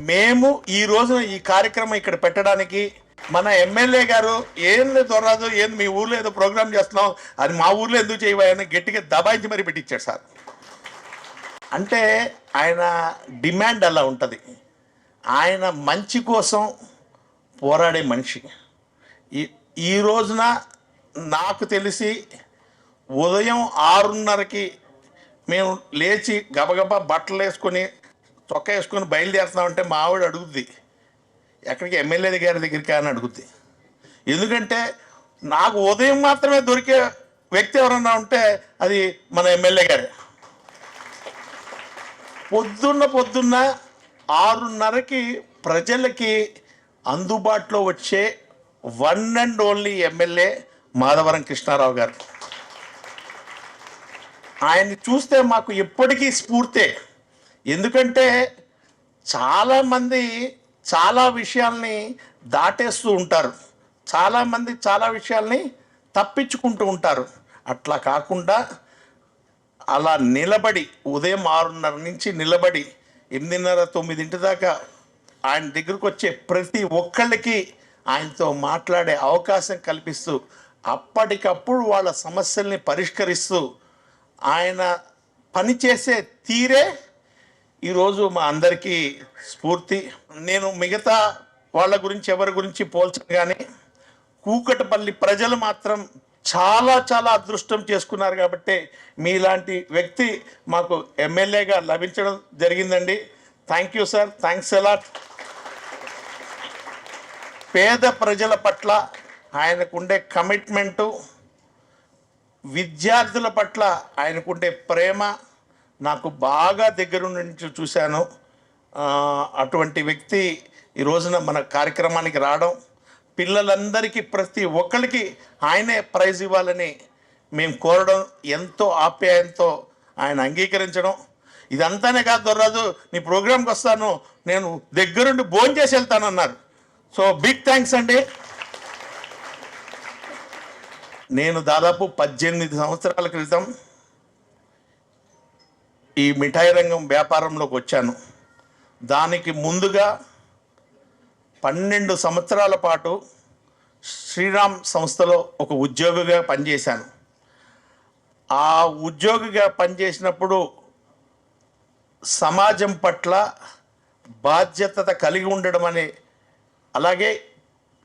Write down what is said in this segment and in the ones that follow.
మేము ఈ రోజున ఈ కార్యక్రమం ఇక్కడ పెట్టడానికి మన ఎమ్మెల్యే గారు ఏం లేదు దొరరాదు, ఏం మీ ఊర్లో ఏదో ప్రోగ్రామ్ చేస్తున్నాం, అది మా ఊర్లో ఎందుకు చేయవని గట్టిగా దబాయించి మరీ పెట్టించాడు సార్. అంటే ఆయన డిమాండ్ అలా ఉంటుంది. ఆయన మంచి కోసం పోరాడే మనిషి. ఈ రోజున నాకు తెలిసి ఉదయం 6:30కి మేము లేచి గబగబా బట్టలు వేసుకొని చొక్కా వేసుకొని బయలుదేరుతున్నామంటే మా ఆవిడ అడుగుద్ది, ఎక్కడికి ఎమ్మెల్యే గారి దగ్గరికి అని అడుగుద్ది. ఎందుకంటే నాకు ఉదయం మాత్రమే దొరికే వ్యక్తి ఎవరన్నా ఉంటే అది మన ఎమ్మెల్యే గారే. పొద్దున్న 6:30కి ప్రజలకి అందుబాటులో వచ్చే one and only MLA Madhavaram Krishnarao గారు. ఆయన్ని చూస్తే మాకు ఎప్పటికీ స్ఫూర్తే. ఎందుకంటే చాలామంది చాలా విషయాల్ని దాటేస్తూ ఉంటారు, చాలామంది చాలా విషయాల్ని తప్పించుకుంటూ ఉంటారు. అట్లా కాకుండా అలా నిలబడి ఉదయం 6:30 నుంచి నిలబడి 8:30, 9 దాకా ఆయన దగ్గరకు వచ్చే ప్రతి ఒక్కళ్ళకి ఆయనతో మాట్లాడే అవకాశం కల్పిస్తూ అప్పటికప్పుడు వాళ్ళ సమస్యల్ని పరిష్కరిస్తూ ఆయన పనిచేసే తీరే ఈరోజు మా అందరికీ స్ఫూర్తి. నేను మిగతా వాళ్ళ గురించి ఎవరి గురించి పోల్చను, కానీ కూకట్పల్లి ప్రజలు మాత్రం చాలా చాలా అదృష్టం చేసుకున్నారు. కాబట్టి మీలాంటి వ్యక్తి మాకు ఎమ్మెల్యేగా లభించడం జరిగిందండి. Thank you sir, thanks a lot. పేద ప్రజల పట్ల ఆయనకుండే కమిట్మెంటు, విద్యార్థుల పట్ల ఆయనకుండే ప్రేమ నాకు బాగా దగ్గర నుంచి చూశాను. అటువంటి వ్యక్తి ఈ రోజున మన కార్యక్రమానికి రావడం, పిల్లలందరికీ ప్రతి ఒక్కరికి ఆయనే ప్రైజ్ ఇవ్వాలని మేము కోరడం, ఎంతో ఆప్యాయంతో ఆయన అంగీకరించడం. ఇదంతానే కాదు దొరరాజు, నీ ప్రోగ్రాంకి వస్తాను, నేను దగ్గరుండి భోజనం చేసి వెళ్తానన్నారు. సో బిగ్ థ్యాంక్స్ అండి. నేను దాదాపు 18 సంవత్సరాల క్రితం ఈ మిఠాయి రంగం వ్యాపారంలోకి వచ్చాను. దానికి ముందుగా 12 సంవత్సరాల పాటు శ్రీరామ్ సంస్థలో ఒక ఉద్యోగిగా పనిచేశాను. ఆ ఉద్యోగిగా పనిచేసినప్పుడు సమాజం పట్ల బాధ్యత కలిగి ఉండడం అనే, అలాగే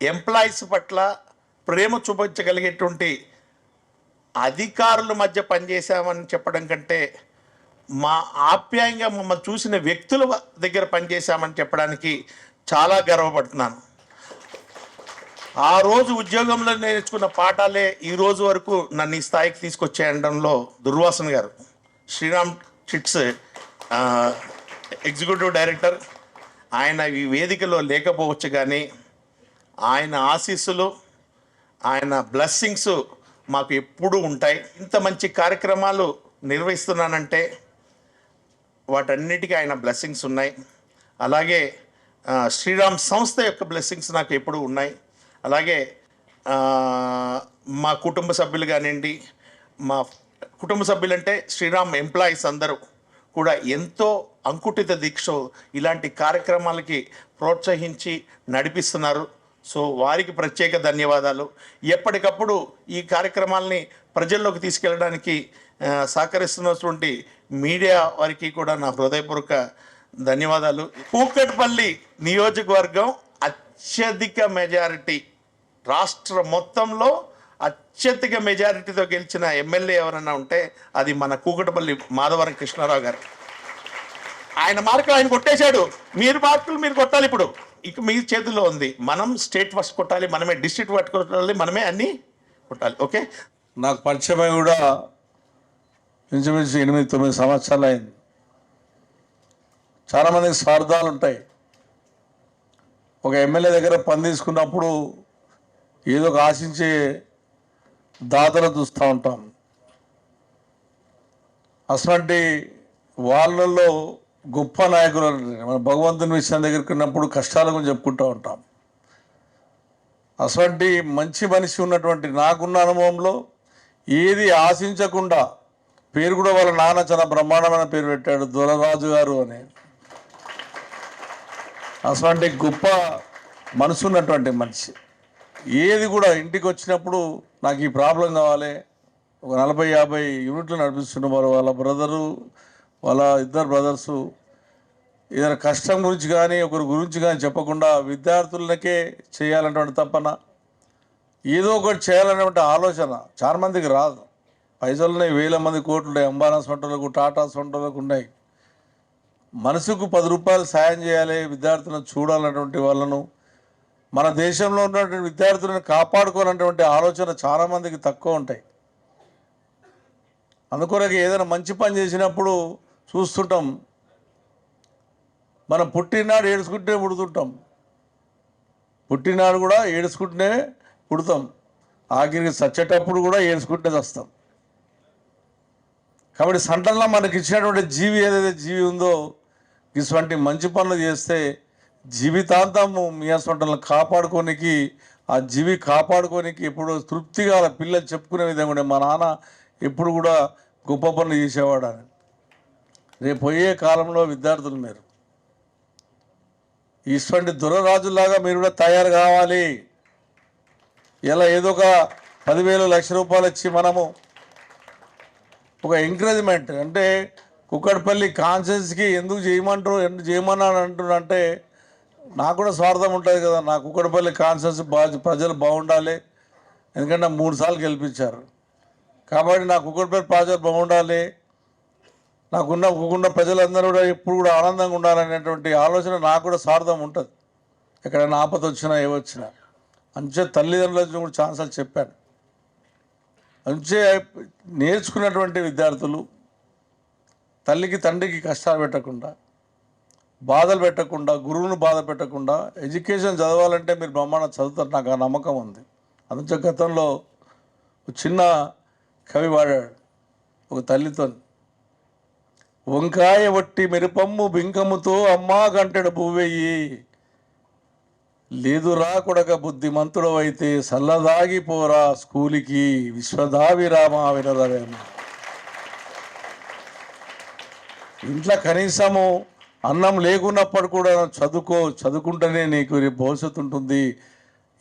ఎంప్లాయీస్ పట్ల ప్రేమ చూపించగలిగేటువంటి అధికారుల మధ్య పనిచేశామని చెప్పడం కంటే మా ఆప్యాయంగా మమ్మల్ని చూసిన వ్యక్తుల దగ్గర పనిచేశామని చెప్పడానికి చాలా గర్వపడుతున్నాను. ఆ రోజు ఉద్యోగంలో నేర్చుకున్న పాఠాలే ఈ రోజు వరకు నన్ను ఈ స్థాయికి తీసుకొచ్చేయడంలో దుర్వాసన్ గారు, శ్రీరామ్ చిట్స్ ఎగ్జిక్యూటివ్ డైరెక్టర్, ఆయన ఈ వేదికలో లేకపోవచ్చు, కానీ ఆయన ఆశీస్సులు, ఆయన బ్లెస్సింగ్స్ మాకు ఎప్పుడూ ఉంటాయి. ఇంత మంచి కార్యక్రమాలు నిర్వహిస్తున్నానంటే వాటన్నిటికీ ఆయన బ్లెస్సింగ్స్ ఉన్నాయి. అలాగే శ్రీరామ్ సంస్థ యొక్క బ్లెస్సింగ్స్ నాకు ఎప్పుడూ ఉన్నాయి. అలాగే మా కుటుంబ సభ్యులు కానివ్వండి, మా కుటుంబ సభ్యులంటే శ్రీరామ్ ఎంప్లాయీస్ అందరూ కూడా ఎంతో అంకుటిత దీక్ష ఇలాంటి కార్యక్రమాలకి ప్రోత్సహించి నడిపిస్తున్నారు. సో వారికి ప్రత్యేక ధన్యవాదాలు. ఎప్పటికప్పుడు ఈ కార్యక్రమాలని ప్రజల్లోకి తీసుకెళ్ళడానికి సహకరిస్తున్నటువంటి మీడియా వారికి కూడా నా హృదయపూర్వక ధన్యవాదాలు. కూకట్పల్లి నియోజకవర్గం అత్యధిక మెజారిటీ, రాష్ట్ర మొత్తంలో అత్యధిక మెజారిటీతో గెలిచిన ఎమ్మెల్యే ఎవరన్నా ఉంటే అది మన కూకట్పల్లి మాధవరం కృష్ణారావు గారు. ఆయన మార్కులు ఆయన కొట్టేశాడు, మార్కులు మీరు కొట్టాలి. ఇప్పుడు ఇక మీ చేతుల్లో ఉంది. మనం స్టేట్ ఫస్ట్ కొట్టాలి, మనమే డిస్ట్రిక్ట్ ఫస్ట్ కొట్టాలి, మనమే అన్నీ కొట్టాలి. ఓకే, నాకు పరిచయమై కూడా ఇంచుమించు 8-9 సంవత్సరాలు అయింది. చాలామందికి స్వార్థాలు ఉంటాయి. ఒక ఎమ్మెల్యే దగ్గర పని తీసుకున్నప్పుడు ఏదో ఒక ఆశించే దాతలు చూస్తూ ఉంటాం. అటువంటి వాళ్ళల్లో గొప్ప నాయకులు మన భగవంతుని విషయం దగ్గరికి ఉన్నప్పుడు కష్టాల గురించి చెప్పుకుంటూ ఉంటాం. అటువంటి మంచి మనిషి ఉన్నటువంటి నాకున్న అనుభవంలో ఏది ఆశించకుండా, పేరు కూడా వాళ్ళ నాన్న చాలా బ్రహ్మాండమైన పేరు పెట్టాడు, దొరరాజు గారు అని. అటువంటి గొప్ప మనసు ఉన్నటువంటి మనిషి. ఏది కూడా ఇంటికి వచ్చినప్పుడు నాకు ఈ ప్రాబ్లం కావాలి, ఒక 40-50 యూనిట్లు నడిపిస్తున్నారు వాళ్ళ బ్రదరు, వాళ్ళ ఇద్దరు బ్రదర్సు. ఏదైనా కష్టం గురించి కానీ ఒకరి గురించి కానీ చెప్పకుండా విద్యార్థులకే చేయాలన్నటువంటి తపన, ఏదో ఒకటి చేయాలనేటువంటి ఆలోచన చాలా మందికి రాదు. పైసలున్నాయి, వేల మంది కోట్లు ఉన్నాయి, అంబానా సొంటలకు, టాటా సొంటలకు ఉన్నాయి. మనసుకు 10 రూపాయలు సాయం చేయాలి, విద్యార్థులను చూడాలన్నటువంటి వాళ్ళను, మన దేశంలో ఉన్నటువంటి విద్యార్థులను కాపాడుకోవాలన్నటువంటి ఆలోచన చాలామందికి తక్కువ ఉంటాయి. అందుకొరకు ఏదైనా మంచి పని చేసినప్పుడు చూస్తుంటాం, మనం పుట్టినాడు ఏడుచుకుంటే పుడుతుంటాం, పుట్టినాడు కూడా ఏడుచుకుంటూనే పుడతాం, ఆఖరికి చచ్చేటప్పుడు కూడా ఏడుచుకుంటే చస్తాం. కాబట్టి సంటంలో మనకి ఇచ్చినటువంటి జీవి ఏదైతే జీవి ఉందో, ఇటువంటి మంచి పనులు చేస్తే జీవితాంతము మీ సొంటలను కాపాడుకోనికి, ఆ జీవి కాపాడుకోనికి ఎప్పుడు తృప్తిగా పిల్లలు చెప్పుకునే విధంగా మా నాన్న ఎప్పుడు కూడా గొప్ప పనులు చేసేవాడు అని. రేపు పోయే కాలంలో విద్యార్థులు మీరు ఇటువంటి దురరాజులాగా మీరు కూడా తయారు కావాలి. ఇలా ఏదో ఒక 10,000 లక్ష రూపాయలు ఇచ్చి మనము ఒక ఎంకరేజ్మెంట్, అంటే కుక్కడపల్లి కాన్షియస్కి ఎందుకు చేయమన్నాను అంటున్నంటే నాకు కూడా స్వార్థం ఉంటుంది కదా. నా కుక్కడపల్లి కాన్షియస్ ప్రజలు బాగుండాలి, ఎందుకంటే 3 సార్లు గెలిపించారు కాబట్టి నా కుక్కడపల్లి ప్రజలు బాగుండాలి, నాకున్న ప్రజలందరూ కూడా ఎప్పుడు కూడా ఆనందంగా ఉండాలనేటువంటి ఆలోచన నాకు కూడా స్వార్థం ఉంటుంది. ఎక్కడైనా ఆపద వచ్చినా ఏవచ్చినా అంచే తల్లిదండ్రులకు కూడా ఛాన్సులు చెప్పాను. అంచే నేర్చుకున్నటువంటి విద్యార్థులు తల్లికి తండ్రికి కష్టాలు పెట్టకుండా, బాధలు పెట్టకుండా, గురువును బాధ పెట్టకుండా ఎడ్యుకేషన్ చదవాలంటే మీరు బ్రహ్మాండ చదువుతారు, నాకు ఆ నమ్మకం ఉంది. అందుచే గతంలో చిన్న కవి వాడాడు ఒక తల్లితో, వంకాయ వట్టి మిరపమ్ము బింకముతో అమ్మా గంటెడు పువ్వెయ్యి, లేదురా కొడక బుద్ధిమంతుడు అయితే సల్లదాగిపోరా స్కూలికి విశ్వదావిరామ వినరవేమ. ఇంట్లో కనీసము అన్నం లేకున్నప్పుడు కూడా చదువుకుంటేనే నీకు భవిష్యత్తు ఉంటుంది.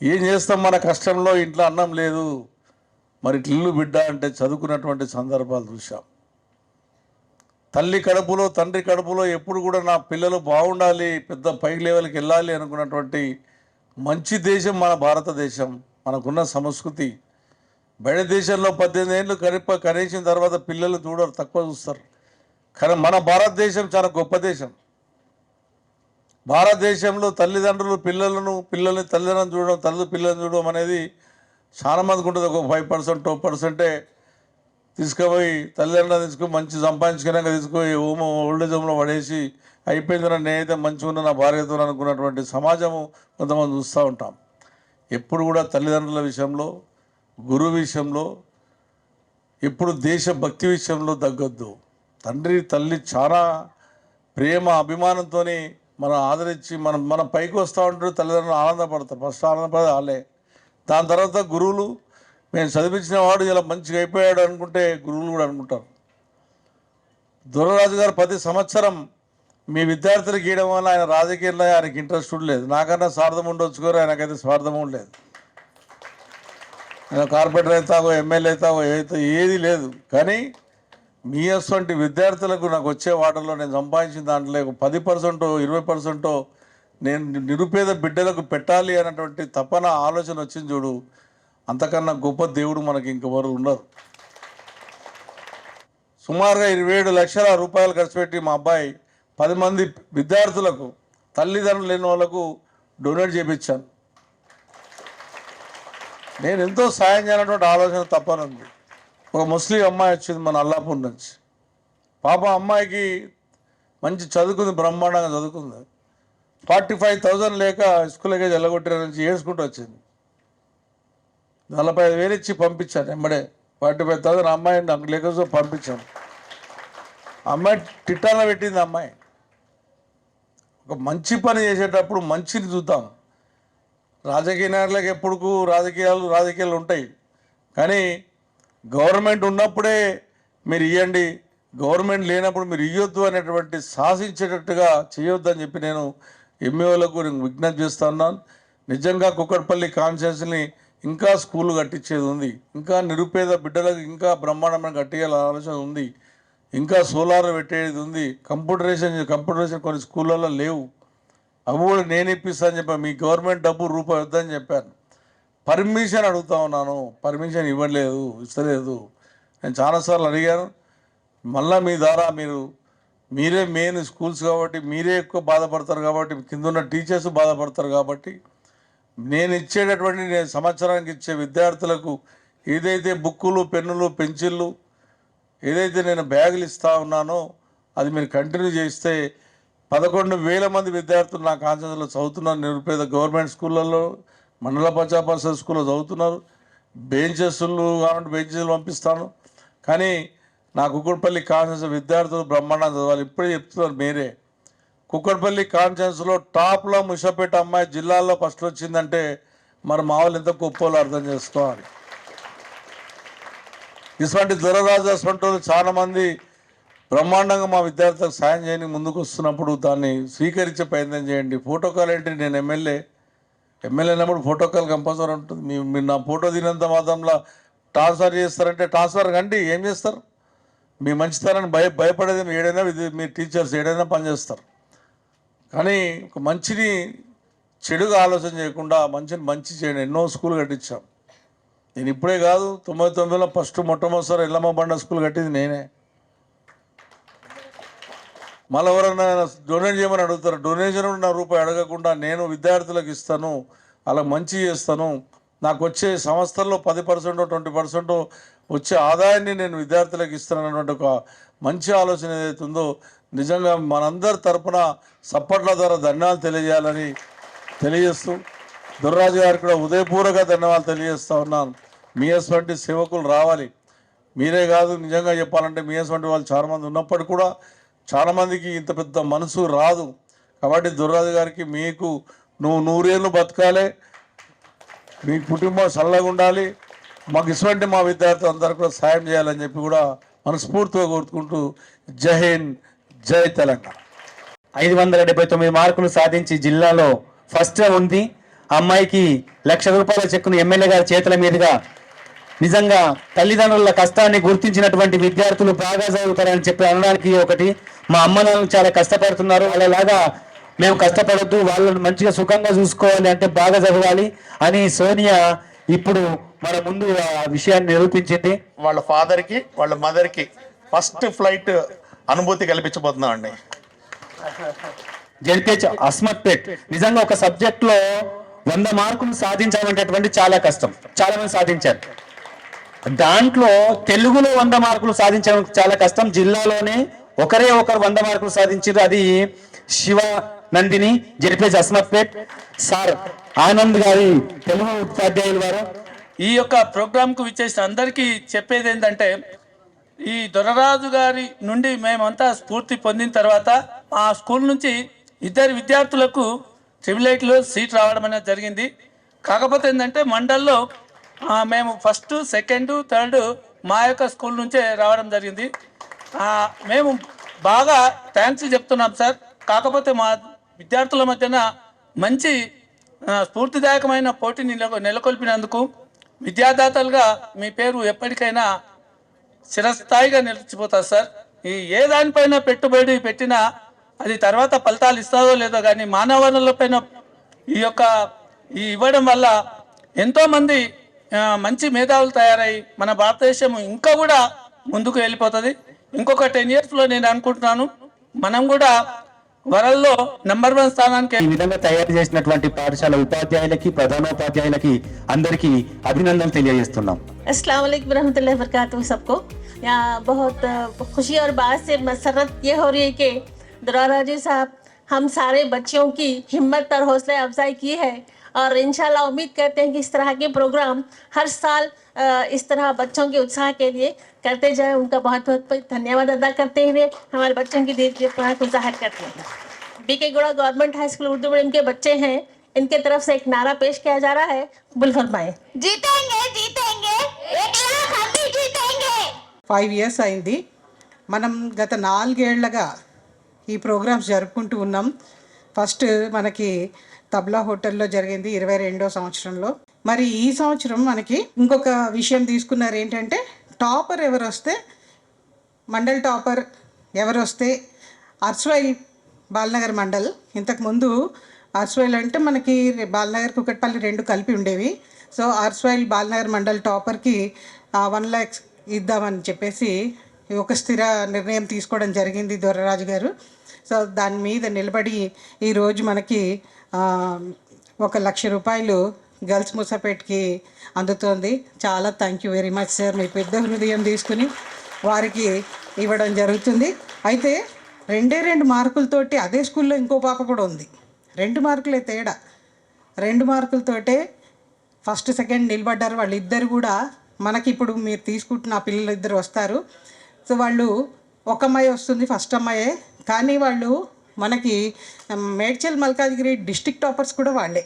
ఏం చేస్తాం మన కష్టంలో, ఇంట్లో అన్నం లేదు, మరి ఇల్లు బిడ్డ అంటే చదువుకున్నటువంటి సందర్భాలు చూసాం. తల్లి కడుపులో తండ్రి కడుపులో ఎప్పుడు కూడా నా పిల్లలు బాగుండాలి, పెద్ద పై లెవెల్కి వెళ్ళాలి అనుకున్నటువంటి మంచి దేశం మన భారతదేశం. మనకున్న సంస్కృతి. బయట దేశంలో 18 ఏళ్ళు కనీసిన తర్వాత పిల్లలు చూడరు, తక్కువ చూస్తారు. కానీ మన భారతదేశం చాలా గొప్ప దేశం. భారతదేశంలో తల్లిదండ్రులు పిల్లల్ని తల్లిదండ్రులను చూడడం, పిల్లల్ని చూడడం అనేది చాలా మందికి ఉంటుంది. ఒక 5% 2% తీసుకుపోయి తల్లిదండ్రులను తీసుకుని మంచి సంపాదించుకున్నాక తీసుకుపోయి ఓల్డేజ్ హోమ్లో పడేసి అయిపోయింది, నేనైతే మంచిగా ఉన్న నా భార్యతో అనుకున్నటువంటి సమాజము కొంతమంది చూస్తూ ఉంటాం. ఎప్పుడు కూడా తల్లిదండ్రుల విషయంలో, గురువు విషయంలో, ఎప్పుడు దేశభక్తి విషయంలో తగ్గొద్దు. తండ్రి తల్లి చాలా ప్రేమ అభిమానంతో మనం ఆదరించి మన పైకి వస్తూ ఉంటారు. తల్లిదండ్రులు ఆనందపడతారు, ఫస్ట్ ఆనందపడేది వాళ్ళే. దాని తర్వాత గురువులు, మేము చదివించిన వాడు ఇలా మంచిగా అయిపోయాడు అనుకుంటే గురువులు కూడా అనుకుంటారు. దొరరాజు గారు 10 సంవత్సరం మీ విద్యార్థులకు గీయడం వల్ల ఆయన రాజకీయాల్లో ఆయనకి ఇంట్రెస్ట్ లేదు. నాకన్నా స్వార్థం ఉండొచ్చు కూడా, ఆయనకైతే స్వార్థం ఉండలేదు. నేను కార్పొరేటర్ అవుతావో, ఎమ్మెల్యే అవుతావో ఏది లేదు. కానీ మీ అటువంటి విద్యార్థులకు నాకు వచ్చే వాటల్లో నేను సంపాదించిన దాంట్లో 10% 20% నేను నిరుపేద బిడ్డలకు పెట్టాలి అన్నటువంటి తపన ఆలోచన వచ్చింది చూడు, అంతకన్నా గొప్ప దేవుడు మనకి ఇంకెవరు ఉండరు. సుమారుగా 27 లక్షల రూపాయలు ఖర్చు పెట్టి మా అబ్బాయి 10 మంది విద్యార్థులకు, తల్లిదండ్రులు లేని వాళ్ళకు డొనేట్ చేయించాను. నేను ఎంతో సాయం చేయాలన్నటువంటి ఆలోచన తప్పనుంది. ఒక ముస్లిం అమ్మాయి వచ్చింది మన అల్లాపూర్ నుంచి. పాప అమ్మాయికి మంచి చదువుకుంది, బ్రహ్మాండంగా చదువుకుంది. 45,000 లేక స్కూల్కే జల్లగొట్టిన నుంచి ఏడ్చుకుంటూ వచ్చింది. 45,000 ఇచ్చి పంపించాను వెంబడే. 45,000 అమ్మాయి నాకు లేక పంపించాను. అమ్మాయి టిట్టాలో పెట్టింది. అమ్మాయి ఒక మంచి పని చేసేటప్పుడు మంచిని చూద్దాం. రాజకీయ నాయకులకు ఎప్పుడు రాజకీయాలు ఉంటాయి, కానీ గవర్నమెంట్ ఉన్నప్పుడే మీరు ఇవ్వండి, గవర్నమెంట్ లేనప్పుడు మీరు ఇవ్వద్దు అనేటువంటి శాసించేటట్టుగా చేయొద్దని చెప్పి నేను ఎంఈఓలకు నేను విజ్ఞప్తి చేస్తున్నాను. నిజంగా కుక్కట్పల్లి కాన్స్టిట్యున్సీని ఇంకా స్కూల్ కట్టించేది ఉంది, ఇంకా నిరుపేద బిడ్డలకు ఇంకా బ్రహ్మాండమైన కట్టియాల ఆలోచన ఉంది, ఇంకా సోలార్ పెట్టేది ఉంది. కంప్యూటరేషన్ కొన్ని స్కూళ్ళల్లో లేవు, అవి కూడా నేను ఇప్పిస్తాను చెప్పాను. మీ గవర్నమెంట్ డబ్బు రూపాయి వద్దని చెప్పాను. పర్మిషన్ అడుగుతా ఉన్నాను, పర్మిషన్ ఇవ్వలేదు, ఇస్తలేదు. నేను చాలాసార్లు అడిగాను. మళ్ళీ మీ ద్వారా మీరే మెయిన్ స్కూల్స్ కాబట్టి మీరే ఎక్కువ బాధపడతారు, కాబట్టి కింద ఉన్న టీచర్స్ బాధపడతారు. కాబట్టి నేను సంవత్సరానికి ఇచ్చే విద్యార్థులకు ఏదైతే బుక్కులు, పెన్నులు, పెన్సిళ్ళు, ఏదైతే నేను బ్యాగులు ఇస్తా ఉన్నానో అది మీరు కంటిన్యూ చేస్తే 11,000 మంది విద్యార్థులు నా కాన్స్టిట్యూన్సీలో చదువుతున్నారు. నిరుపేద గవర్నమెంట్ స్కూళ్ళల్లో, మండల పంచాయతీ స్కూల్లో చదువుతున్నారు. బెంచెస్లు కావాలంటే బెంచెస్లు పంపిస్తాను. కానీ నా కుక్కట్పల్లి కాన్స్టిట్యూన్సీ విద్యార్థులు బ్రహ్మాండం చదవాలి. ఇప్పుడే చెప్తున్నారు మీరే. కుక్కట్పల్లి కాన్స్టిట్యూన్సీలో టాప్లో ముషపేట అమ్మాయి జిల్లాలో ఫస్ట్ వచ్చిందంటే మరి మా వాళ్ళు ఎంత గొప్పలో అర్థం చేసుకోవాలి. ఇటువంటి దురరాజు అటువంటి వాళ్ళు చాలామంది బ్రహ్మాండంగా మా విద్యార్థులకు సాయం చేయని ముందుకు వస్తున్నప్పుడు దాన్ని స్వీకరించే ప్రయత్నం చేయండి. ఫోటోకాల్ ఏంటి, నేను ఎమ్మెల్యే అయినప్పుడు ఫోటోకాల్ కంపల్సరీ ఉంటుంది. మీరు నా ఫోటో దినంత మాత్రంలో ట్రాన్స్ఫర్ చేస్తారంటే ట్రాన్స్ఫర్ కండి ఏం చేస్తారు? మీ మంచితనాన్ని భయపడేది ఏడైనా మీ టీచర్స్ ఏడైనా పనిచేస్తారు. కానీ ఒక మంచిని చెడుగా ఆలోచన చేయకుండా మంచిని మంచి చేయండి. ఎన్నో స్కూల్ కట్టించాం. నేను ఇప్పుడే కాదు, 99లో ఫస్ట్ మొట్టమొదటిసారి ఎల్లమ్మ బండ స్కూల్ కట్టింది నేనే. మళ్ళీ ఎవరైనా డొనేట్ చేయమని అడుగుతారు. డొనేషన్ నా రూపాయి అడగకుండా నేను విద్యార్థులకు ఇస్తాను, అలా మంచి చేస్తాను. నాకు వచ్చే సంస్థల్లో 10% 20% వచ్చే ఆదాయాన్ని నేను విద్యార్థులకు ఇస్తానన్నటువంటి ఒక మంచి ఆలోచన ఏదైతే ఉందో నిజంగా మనందరి తరపున సప్పట్ల ద్వారా ధన్యవాదాలు తెలియజేయాలని తెలియజేస్తూ దుర్రాజు గారికి కూడా ఉదయపూర్వక ధన్యవాదాలు తెలియజేస్తూ ఉన్నాను. మీఎస్ వంటి సేవకులు రావాలి. మీరే కాదు, నిజంగా చెప్పాలంటే మీఎస్ వంటి వాళ్ళు చాలామంది ఉన్నప్పటికీ కూడా చాలామందికి ఇంత పెద్ద మనసు రాదు. కాబట్టి దుర్రాజు గారికి మీకు నువ్వు 100 ఏళ్ళు బతకాలి, మీ కుటుంబం చల్లగా ఉండాలి, మాకు ఇటువంటి మా విద్యార్థులు అందరూ కూడా సాయం చేయాలని చెప్పి కూడా మనస్ఫూర్తిగా కోరుకుంటూ జై హింద్, జై తెలంగాణ. 579 మార్కులు సాధించి జిల్లాలో ఫస్ట్ ఉంది. అమ్మాయికి ₹1,00,000 చెక్కును ఎమ్మెల్యే గారి చేతుల మీదుగా నిజంగా తల్లిదండ్రుల కష్టాన్ని గుర్తించినటువంటి విద్యార్థులు బాగా చదువుతారని చెప్పి అనడానికి ఒకటి. మా అమ్మ నాన్నలు చాలా కష్టపడుతున్నారు, అలాగా మేము కష్టపడద్దు, వాళ్ళని మంచిగా సుఖంగా చూసుకోవాలి అంటే బాగా చదవాలి అని సోనియా ఇప్పుడు మన ముందు ఆ విషయాన్ని నిరూపించింది. వాళ్ళ ఫాదర్కి వాళ్ళ మదర్కి ఫస్ట్ ఫ్లైట్ అనుభూతి కల్పించబోతున్నామండి. జడ్పీహెచ్ అస్మత్పేట్ నిజంగా ఒక సబ్జెక్ట్ లో 100 మార్కులు సాధించాలంటటువంటి చాలా కష్టం. చాలా మంది సాధించారు. దాంట్లో తెలుగులో 100 మార్కులు సాధించడం చాలా కష్టం. జిల్లాలోనే ఒకరు 100 మార్కులు సాధించారు. అది శివ నందిని, జడ్పీహెచ్ అస్మత్పేట్. సార్ ఆనంద్ గారి తెలుగు ఉపాధ్యాయులు వారు. ఈ యొక్క ప్రోగ్రాంకు విచ్చేసిన అందరికీ చెప్పేది ఏంటంటే, ఈ దొరరాజు గారి నుండి మేమంతా స్ఫూర్తి పొందిన తర్వాత ఆ స్కూల్ నుంచి 2 విద్యార్థులకు ట్రిబుల్8లో సీట్ రావడం అనేది జరిగింది. కాకపోతే ఏంటంటే మండల్లో మేము ఫస్ట్, సెకండ్, థర్డ్ మా యొక్క స్కూల్ నుంచే రావడం జరిగింది. మేము బాగా థ్యాంక్స్ చెప్తున్నాం సార్. కాకపోతే మా విద్యార్థుల మధ్యన మంచి స్ఫూర్తిదాయకమైన పోటీని నెలకొల్పినందుకు విద్యాదాతలుగా మీ పేరు ఎప్పటికైనా చిరస్థాయిగా నిలిచిపోతారు సార్. ఏ దానిపైన పెట్టుబడి పెట్టినా అది తర్వాత ఫలితాలు ఇస్తుందో లేదో కానీ మానవ వనరులపైన ఈ ఇవ్వడం వల్ల ఎంతోమంది మంచి మేధావులు తయారై మన భారతదేశం ఇంకా కూడా ముందుకు వెళ్ళిపోతుంది. ఇంకొక 10 yearsలో నేను అనుకుంటున్నాను మనం కూడా వరల్డ్లో నెంబర్ 1 స్థానానికి ఈ విధంగా తయారు చేసినటువంటి పాఠశాల ఉపాధ్యాయులకి, ప్రధానోపాధ్యాయులకి అందరికీ అభినందనలు తెలియజేస్తున్నాం. अस्सलाम वालेकुम रहमतुल्लाहि व बरकातहू सबको। यहाँ बहुत खुशी और बात से मसरत ये हो रही है कि दुराराजी साहब हम सारे बच्चों की हिम्मत और हौसला अफजाई की है और इंशाल्लाह उम्मीद करते हैं कि इस तरह के प्रोग्राम हर साल इस तरह बच्चों के उत्साह के लिए करते जाएं। उनका बहुत बहुत धन्यवाद अदा करते हुए हमारे बच्चों की दीर्घ को जाहिर करते हैं। B K Gowda government high school Urdu medium के बच्चे हैं, इनके तरफ से एक नारा पेश किया जा रहा है, बुल फरमाएं। जीतेंगे जीतेंगे 1 लाख हम भी जीतेंगे। 5 years అయింది. మనం గత 4 ఏళ్లుగా ఈ ప్రోగ్రామ్స్ జరుపుకుంటూ ఉన్నాం. ఫస్ట్ మనకి తబ్లా హోటల్లో జరిగింది 22వ సంవత్సరంలో. మరి ఈ సంవత్సరం మనకి ఇంకొక విషయం తీసుకున్నారు, ఏంటంటే టాపర్ ఎవరు వస్తే, మండల్ టాపర్ ఎవరు వస్తే అర్స్వైల్ బాలనగర్ మండల్. ఇంతకుముందు అర్స్వైల్ అంటే మనకి బాలనగర్ కుకట్పల్లి 2 కలిపి ఉండేవి. సో అర్స్వైల్ బాలనగర్ మండల్ టాపర్కి 1 lakhs ఇద్దామని చెప్పేసి ఒక స్థిర నిర్ణయం తీసుకోవడం జరిగింది దొరరాజు గారు. సో దాని మీద నిలబడి ఈరోజు మనకి 1 లక్ష రూపాయలు గర్ల్స్ మూసాపేట్కి అందుతోంది. చాలా thank you very much sir. మీ పెద్ద హృదయం తీసుకుని వారికి ఇవ్వడం జరుగుతుంది. అయితే 2 మార్కులతోటి అదే స్కూల్లో ఇంకో పాప కూడా ఉంది. 2 మార్కులే తేడా. 2 మార్కులతోటే ఫస్ట్ సెకండ్ నిలబడ్డారు. వాళ్ళిద్దరు కూడా మనకి ఇప్పుడు మీరు తీసుకుంటున్న ఆ పిల్లలు ఇద్దరు వస్తారు. సో వాళ్ళు ఒక అమ్మాయి వస్తుంది, ఫస్ట్ అమ్మాయే, కానీ వాళ్ళు మనకి మేడ్చల్ మల్కాజ్గిరి డిస్ట్రిక్ట్ టాపర్స్ కూడా వాళ్ళే.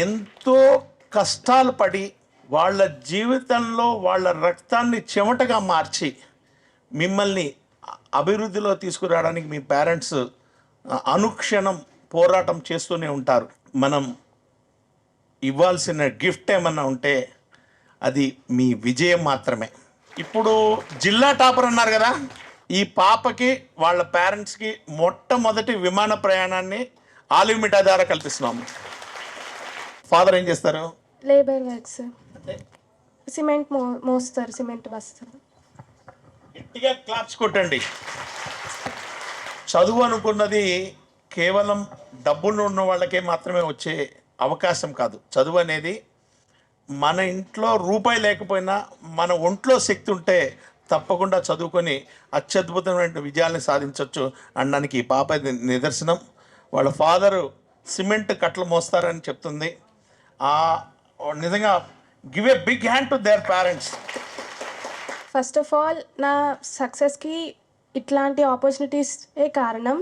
ఎంతో కష్టాలు పడి వాళ్ళ జీవితంలో వాళ్ళ రక్తాన్ని చెమటగా మార్చి మిమ్మల్ని అభివృద్ధిలో తీసుకురావడానికి మీ పేరెంట్స్ అనుక్షణం పోరాటం చేస్తూనే ఉంటారు. మనం ఇవ్వాల్సిన గిఫ్ట్ ఏమన్నా ఉంటే అది మీ విజయం మాత్రమే. ఇప్పుడు జిల్లా టాపర్ అన్నారు కదా, ఈ పాపకి వాళ్ళ పేరెంట్స్కి మొట్టమొదటి విమాన ప్రయాణాన్ని ఆలివ్ మిఠా ద్వారా కల్పిస్తున్నాము. ఫాదర్ ఏం చేస్తారు? లేబర్ వర్క్స్, సిమెంట్ మోస్తారు, సిమెంట్ బస్తారు. గట్టిగా క్లాప్స్ కొట్టండి. చదువు అనుకున్నది కేవలం డబ్బులు ఉన్న వాళ్ళకే మాత్రమే వచ్చే అవకాశం కాదు. చదువు అనేది మన ఇంట్లో రూపాయి లేకపోయినా మన ఒంట్లో శక్తి ఉంటే తప్పకుండా చదువుకొని అత్యద్భుతమైన విజయాన్ని సాధించవచ్చు అనడానికి ఈ పాప నిదర్శనం. వాళ్ళ ఫాదరు సిమెంట్ కట్టలు మోస్తారని చెప్తుంది. నిజంగా give a big hand to their parents. First of all నా సక్సెస్కి ఇట్లాంటి ఆపర్చునిటీసే కారణం.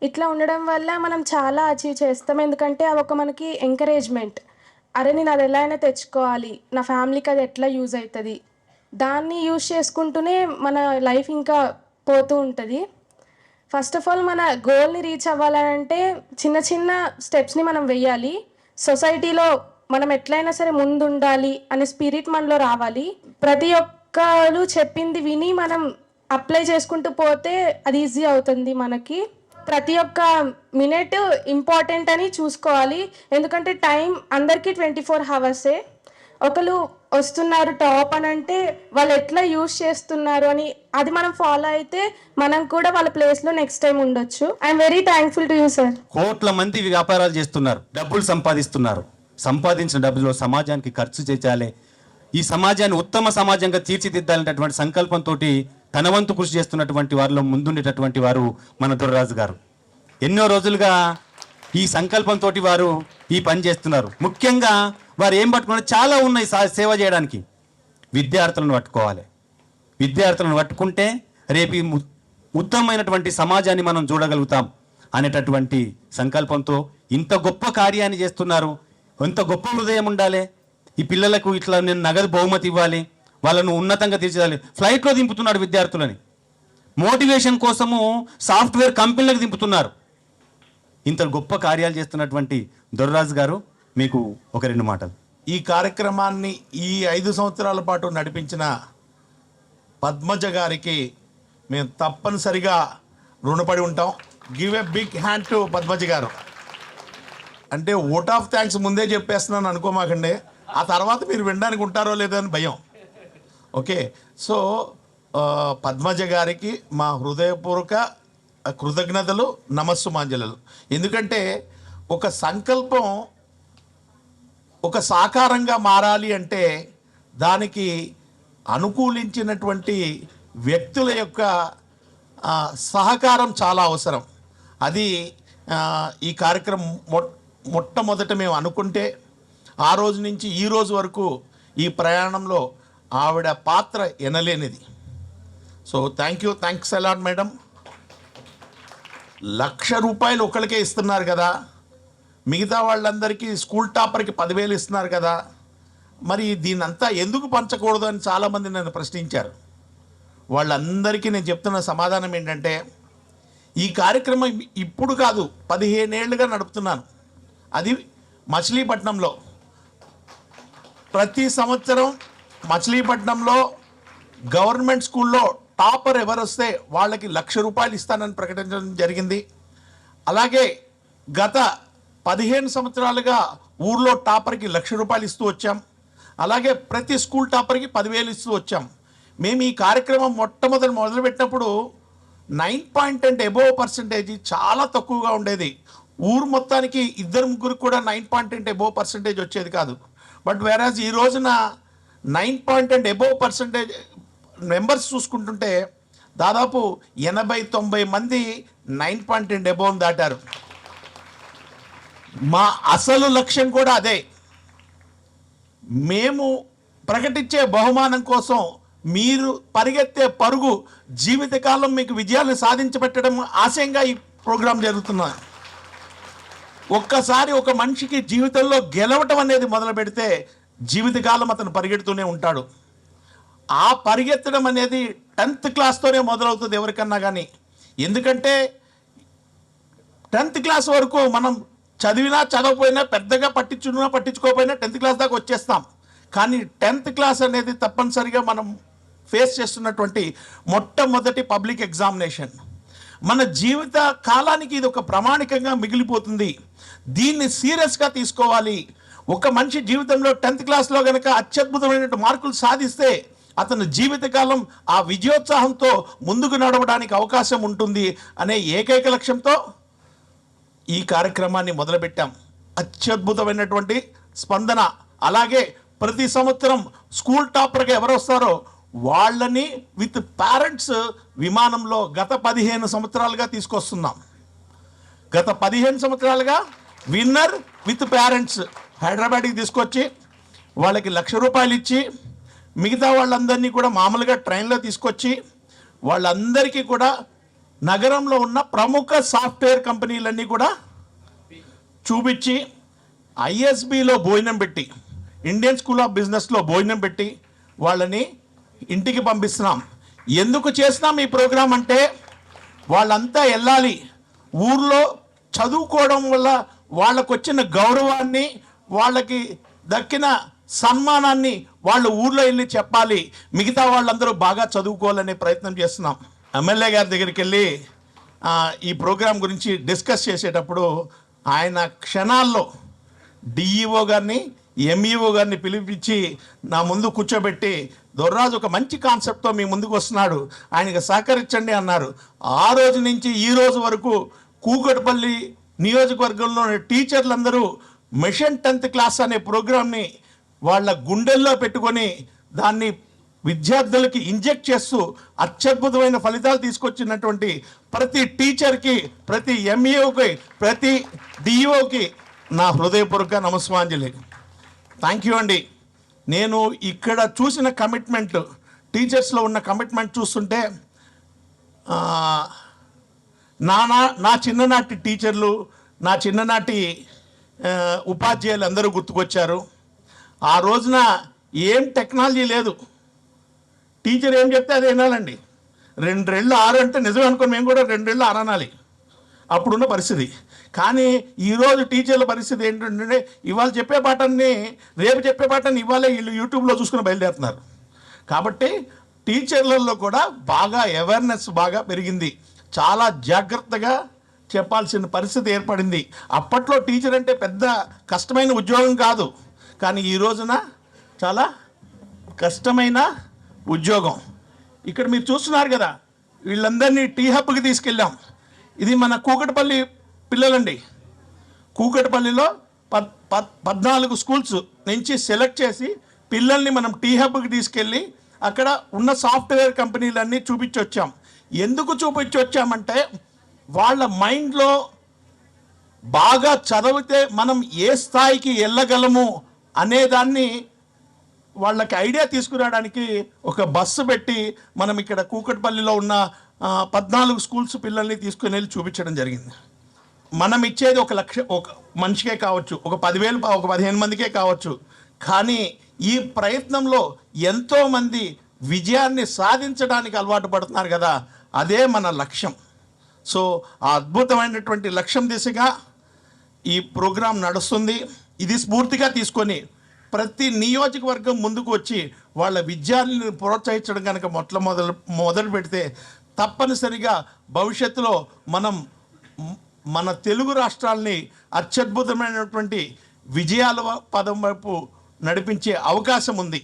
ఇట్లా ఉండడం వల్ల మనం చాలా అచీవ్ చేస్తాం. ఎందుకంటే అవి ఒక మనకి ఎంకరేజ్మెంట్. అరే నేను అది ఎలా అయినా తెచ్చుకోవాలి, నా ఫ్యామిలీకి అది ఎట్లా యూజ్ అవుతుంది, దాన్ని యూజ్ చేసుకుంటూనే మన లైఫ్ ఇంకా పోతూ ఉంటుంది. ఫస్ట్ ఆఫ్ ఆల్ మన గోల్ని రీచ్ అవ్వాలంటే చిన్న చిన్న స్టెప్స్ని మనం వెయ్యాలి. సొసైటీలో మనం ఎట్లయినా సరే ముందు ఉండాలి అనే స్పిరిట్ మనలో రావాలి. ప్రతి ఒక్కరు చెప్పింది విని మనం అప్లై చేసుకుంటూ పోతే అది ఈజీ అవుతుంది మనకి. ప్రతి ఒక్క మినిట్ ఇంపార్టెంట్ అని చూసుకోవాలి. ఎందుకంటే టైం అందరికీ 24 hours. ఒకరు వస్తున్నారు టాప్ అని అంటే వాళ్ళు ఎట్లా యూజ్ చేస్తున్నారు అని అది మనం ఫాలో అయితే మనం కూడా వాళ్ళ ప్లేస్లో నెక్స్ట్ టైం ఉండొచ్చు. I'm very thankful to you sir. కోట్ల మంది వ్యాపారాలు చేస్తున్నారు, డబ్బులు సంపాదిస్తున్నారు. సంపాదించిన డబ్బులో సమాజానికి ఖర్చు చేయాలి, ఈ సమాజాన్ని ఉత్తమ సమాజంగా తీర్చిదిద్దాలనేటువంటి సంకల్పంతో తన వంతు కృషి చేస్తున్నటువంటి వారిలో ముందుండేటటువంటి వారు మన దొరరాజు గారు. ఎన్నో రోజులుగా ఈ సంకల్పంతో వారు ఈ పని చేస్తున్నారు. ముఖ్యంగా వారు ఏం పట్టుకున్నారు, చాలా ఉన్నాయి సేవ చేయడానికి. విద్యార్థులను పట్టుకోవాలి. విద్యార్థులను పట్టుకుంటే రేపు ఉత్తమమైనటువంటి సమాజాన్ని మనం చూడగలుగుతాం అనేటటువంటి సంకల్పంతో ఇంత గొప్ప కార్యాన్ని చేస్తున్నారు. ఎంత గొప్ప హృదయం ఉండాలి. ఈ పిల్లలకు ఇట్లా నేను నగదు బహుమతి ఇవ్వాలి, వాళ్ళను ఉన్నతంగా తీర్చిదాలి. ఫ్లైట్లో దింపుతున్నాడు విద్యార్థులని. మోటివేషన్ కోసము సాఫ్ట్వేర్ కంపెనీలకు దింపుతున్నారు. ఇంత గొప్ప కార్యాలు చేస్తున్నటువంటి దొరరాజు గారు, మీకు ఒక 2 మాటలు. ఈ కార్యక్రమాన్ని ఈ 5 సంవత్సరాల పాటు నడిపించిన పద్మజ గారికి మేము తప్పనిసరిగా రుణపడి ఉంటాం. Give a big hand to Padmaja గారు. అంటే ఓట్ ఆఫ్ థ్యాంక్స్ ముందే చెప్పేస్తున్నాను అనుకోమాకండి, ఆ తర్వాత మీరు వినడానికి ఉంటారో లేదో అని భయం. ఓకే, సో పద్మజ గారికి మా హృదయపూర్వక కృతజ్ఞతలు, నమస్సుమాంజలు. ఎందుకంటే ఒక సంకల్పం ఒక సాకారంగా మారాలి అంటే దానికి అనుకూలించినటువంటి వ్యక్తుల యొక్క సహకారం చాలా అవసరం. అది ఈ కార్యక్రమం మొట్టమొదట మేము అనుకుంటే ఆ రోజు నుంచి ఈ రోజు వరకు ఈ ప్రయాణంలో ఆవిడ పాత్ర ఎనలేనిది. So thanks a lot madam. 1,00,000 రూపాయలు ఒకరికే ఇస్తున్నారు కదా, మిగతా వాళ్ళందరికీ స్కూల్ టాపర్కి 10,000 ఇస్తున్నారు కదా, మరి దీన్నంతా ఎందుకు పంచకూడదు అని చాలామంది నన్ను ప్రశ్నించారు. వాళ్ళందరికీ నేను చెప్తున్న సమాధానం ఏంటంటే, ఈ కార్యక్రమం ఇప్పుడు కాదు, 15 ఏళ్ళుగా నడుపుతున్నాను. అది మచిలీపట్నంలో. ప్రతి సంవత్సరం మచిలీపట్నంలో గవర్నమెంట్ స్కూల్లో టాపర్ ఎవరు వస్తే వాళ్ళకి ₹1,00,000 ఇస్తానని ప్రకటించడం జరిగింది. అలాగే గత 15 సంవత్సరాలుగా ఊర్లో టాపర్కి ₹1,00,000 ఇస్తూ వచ్చాం. అలాగే ప్రతి స్కూల్ టాపర్కి 10,000 ఇస్తూ వచ్చాం. మేము ఈ కార్యక్రమం మొదలుపెట్టినప్పుడు 9% అబోవ్ పర్సెంటేజ్ చాలా తక్కువగా ఉండేది. ఊరు మొత్తానికి 2-3 కూడా 9% అబోవ్ పర్సెంటేజ్ వచ్చేది కాదు. బట్ వేరాజ్ ఈ రోజున 9% అబోవ్ పర్సెంటేజ్ మెంబర్స్ చూసుకుంటుంటే దాదాపు 80-90 మంది 9% అబోవ్ దాటారు. మా అసలు లక్ష్యం కూడా అదే. మేము ప్రకటించే బహుమానం కోసం మీరు పరిగెత్తే పరుగు జీవితకాలం మీకు విజయాలు సాధించబెట్టడం ఆశయంగా ఈ ప్రోగ్రాం జరుగుతున్నది. ఒక్కసారి ఒక మనిషికి జీవితంలో గెలవటం అనేది మొదలు పెడితే జీవితకాలం అతను పరిగెడుతూనే ఉంటాడు. ఆ పరిగెత్తడం అనేది 10th క్లాస్తోనే మొదలవుతుంది ఎవరికన్నా కానీ. ఎందుకంటే 10th క్లాస్ వరకు మనం చదివినా చదవకపోయినా పెద్దగా పట్టించుకోకపోయినా 10th క్లాస్ దాకా వచ్చేస్తాం. కానీ 10th క్లాస్ అనేది తప్పనిసరిగా మనం ఫేస్ చేస్తున్నటువంటి మొట్టమొదటి పబ్లిక్ ఎగ్జామినేషన్. మన జీవిత కాలానికి ఇది ఒక ప్రామాణికంగా మిగిలిపోతుంది. దీన్ని సీరియస్గా తీసుకోవాలి. ఒక మనిషి జీవితంలో 10th క్లాస్లో కనుక అత్యద్భుతమైన మార్కులు సాధిస్తే అతని జీవితకాలం ఆ విజయోత్సాహంతో ముందుకు నడవడానికి అవకాశం ఉంటుంది అనే ఏకైక లక్ష్యంతో ఈ కార్యక్రమాన్ని మొదలుపెట్టాం. అత్యద్భుతమైనటువంటి స్పందన. అలాగే ప్రతి సంవత్సరం స్కూల్ టాపర్గా ఎవరు వస్తారో వాళ్ళని విత్ పేరెంట్స్ విమానంలో గత 15 సంవత్సరాలుగా తీసుకొస్తున్నాం. గత 15 సంవత్సరాలుగా విన్నర్ విత్ పేరెంట్స్ హైదరాబాద్కి తీసుకొచ్చి వాళ్ళకి ₹1,00,000 ఇచ్చి మిగతా వాళ్ళందరినీ కూడా మామూలుగా ట్రైన్లో తీసుకొచ్చి వాళ్ళందరికీ కూడా నగరంలో ఉన్న ప్రముఖ సాఫ్ట్వేర్ కంపెనీలన్నీ కూడా చూపించి ఐఎస్బిలో భోజనం పెట్టి, ఇండియన్ స్కూల్ ఆఫ్ బిజినెస్లో భోజనం పెట్టి వాళ్ళని ఇంటికి పంపిస్తున్నాం. ఎందుకు చేస్తున్నాం ఈ ప్రోగ్రాం అంటే వాళ్ళంతా వెళ్ళాలి. ఊర్లో చదువుకోవడం వల్ల వాళ్ళకు వచ్చిన గౌరవాన్ని, వాళ్ళకి దక్కిన సన్మానాన్ని వాళ్ళు ఊర్లో వెళ్ళి చెప్పాలి. మిగతా వాళ్ళందరూ బాగా చదువుకోవాలనే ప్రయత్నం చేస్తున్నాం. ఎమ్మెల్యే గారి దగ్గరికి వెళ్ళి ఈ ప్రోగ్రాం గురించి డిస్కస్ చేసేటప్పుడు ఆయన క్షణాల్లో డిఈఓ గారిని, ఎంఈఓ గారిని పిలిపించి నా ముందు కూర్చోబెట్టి, దొర్రాజు ఒక మంచి కాన్సెప్ట్తో మీ ముందుకు వస్తున్నాడు, ఆయనకి సహకరించండి అన్నారు. ఆ రోజు నుంచి ఈ రోజు వరకు కూకట్పల్లి నియోజకవర్గంలోని టీచర్లందరూ మిషన్ 10th క్లాస్ అనే ప్రోగ్రాంని వాళ్ళ గుండెల్లో పెట్టుకొని దాన్ని విద్యార్థులకి ఇంజెక్ట్ చేస్తూ అత్యద్భుతమైన ఫలితాలు తీసుకొచ్చినటువంటి ప్రతి టీచర్కి, ప్రతి ఎంఈఓకి, ప్రతి డిఈఓకి నా హృదయపూర్వక నమస్కారాంజలి. థ్యాంక్ యూ అండి. నేను ఇక్కడ చూసిన కమిట్మెంట్, టీచర్స్లో ఉన్న కమిట్మెంట్ చూస్తుంటే నా చిన్ననాటి టీచర్లు, నా చిన్ననాటి ఉపాధ్యాయులు అందరూ గుర్తుకొచ్చారు. ఆ రోజున ఏం టెక్నాలజీ లేదు. టీచర్ ఏం చెప్తే అది వినాలండి. 2 రెళ్ళు 6 అంటే నిజమే అనుకోని మేము కూడా 2 రెళ్ళు 6 అనాలి. అప్పుడున్న పరిస్థితి. కానీ ఈరోజు టీచర్ల పరిస్థితి ఏంటంటే ఇవాళ చెప్పే పాఠాన్ని, రేపు చెప్పే పాఠాన్ని ఇవాళే వీళ్ళు యూట్యూబ్లో చూసుకుని బయలుదేరుతున్నారు. కాబట్టి టీచర్లలో కూడా బాగా అవేర్నెస్ బాగా పెరిగింది. చాలా జాగ్రత్తగా చెప్పాల్సిన పరిస్థితి ఏర్పడింది. అప్పట్లో టీచర్ అంటే పెద్ద కష్టమైన ఉద్యోగం కాదు, కానీ ఈ రోజున చాలా కష్టమైన ఉద్యోగం. ఇక్కడ మీరు చూస్తున్నారు కదా, వీళ్ళందరినీ టీ హబ్కి తీసుకెళ్ళాం. ఇది మన కూకట్పల్లి పిల్లలండి. కూకట్పల్లిలో 14 స్కూల్స్ నుంచి సెలెక్ట్ చేసి పిల్లల్ని మనం టీ హబ్కి తీసుకెళ్ళి అక్కడ ఉన్న సాఫ్ట్వేర్ కంపెనీలన్నీ చూపించొచ్చాం. ఎందుకు చూపించొచ్చామంటే వాళ్ళ మైండ్లో బాగా చదివితే మనం ఏ స్థాయికి వెళ్ళగలము అనేదాన్ని వాళ్ళకి ఐడియా తీసుకురావడానికి ఒక బస్సు పెట్టి మనం ఇక్కడ కూకట్పల్లిలో ఉన్న 14 స్కూల్స్ పిల్లల్ని తీసుకుని వెళ్ళి చూపించడం జరిగింది. మనం ఇచ్చేది ఒక మనిషికే కావచ్చు, ఒక 10,000, ఒక 15 మందికే కావచ్చు. కానీ ఈ ప్రయత్నంలో ఎంతోమంది విజయాన్ని సాధించడానికి అలవాటు పడుతున్నారు కదా, అదే మన లక్ష్యం. సో ఆ అద్భుతమైనటువంటి లక్ష్యం దిశగా ఈ ప్రోగ్రాం నడుస్తుంది. ఇది స్ఫూర్తిగా తీసుకొని ప్రతి నియోజకవర్గం ముందుకు వచ్చి వాళ్ళ విద్యార్థులను ప్రోత్సహించడం కనుక మొదలు పెడితే తప్పనిసరిగా భవిష్యత్తులో మనం మన తెలుగు రాష్ట్రాల్ని అత్యద్భుతమైనటువంటి విజయాల పదం వైపు నడిపించే అవకాశం ఉంది.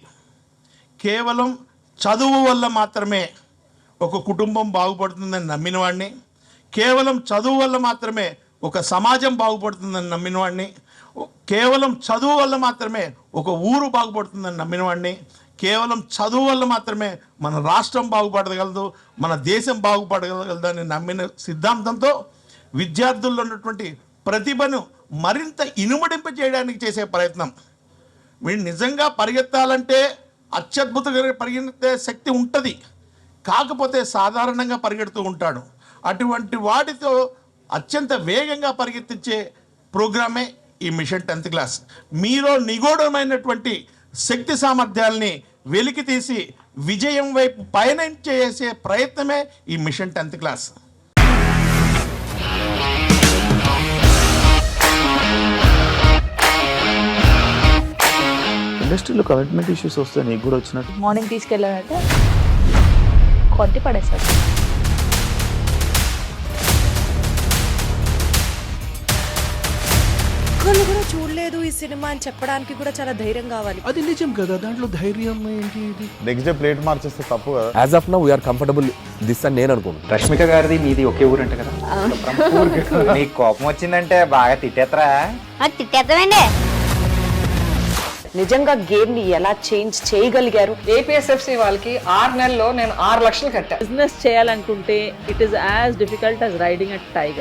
కేవలం చదువు వల్ల మాత్రమే ఒక కుటుంబం బాగుపడుతుందని నమ్మిన వాడిని, కేవలం చదువు వల్ల మాత్రమే ఒక సమాజం బాగుపడుతుందని నమ్మిన వాడిని, కేవలం చదువు వల్ల మాత్రమే ఒక ఊరు బాగుపడుతుందని నమ్మిన వాడిని, కేవలం చదువు వల్ల మాత్రమే మన రాష్ట్రం బాగుపడగలదు, మన దేశం బాగుపడగలదని నమ్మిన సిద్ధాంతంతో విద్యార్థుల్లో ఉన్నటువంటి ప్రతిభను మరింత ఇనుమడింప చేయడానికి చేసే ప్రయత్నం. వీడు నిజంగా పరిగెత్తాలంటే అత్యద్భుతంగా పరిగెత్తే శక్తి ఉంటుంది, కాకపోతే సాధారణంగా పరిగెడుతూ ఉంటాడు. అటువంటి వాటితో అత్యంత వేగంగా పరిగెత్తించే ప్రోగ్రామే ఈ మిషన్ 10th క్లాస్. మీలో నిగూఢమైనటువంటి శక్తి సామర్థ్యాల్ని వెలికి తీసి విజయం వైపు పయనం చేసే ప్రయత్నమే ఈ మిషన్ 10th క్లాస్. ఇండస్ట్రీలో కమిట్మెంట్ ఇష్యూస్ వస్తే నీకు కూడా వచ్చినట్టు మార్నింగ్ తీసుకెళ్ళాలంటే కొట్టి పడేస్తారు. ఒక్కళ్ళు కూడా చూడలేదు ఈ సినిమా అని చెప్పడానికి కూడా చాలా ధైర్యం కావాలి. అది నిజం కదా, దాంట్లో ధైర్యం ఏంటి? ఇది నెక్స్ట్ డే ప్లేట్ మార్చేస్తే తప్పు కదా. As of now we are comfortable this అని నేను అనుకుంటున్నాను. రష్మిక గారిది మీది ఒకే ఊరు అంట కదా? నీకు కోపం వచ్చిందంటే బాగా తిట్టేత్తరా? తిట్టేద్దామండి. నిజంగా గేమ్ ని ఎలా చేంజ్ చేయగలిగారు? ఏపీఎస్ఎఫ్సి వాళ్ళకి 6 నెలల్లో నేను 6 లక్షలు కట్టా. బిజినెస్ చేయాలనుకుంటే it is as difficult as riding a tiger.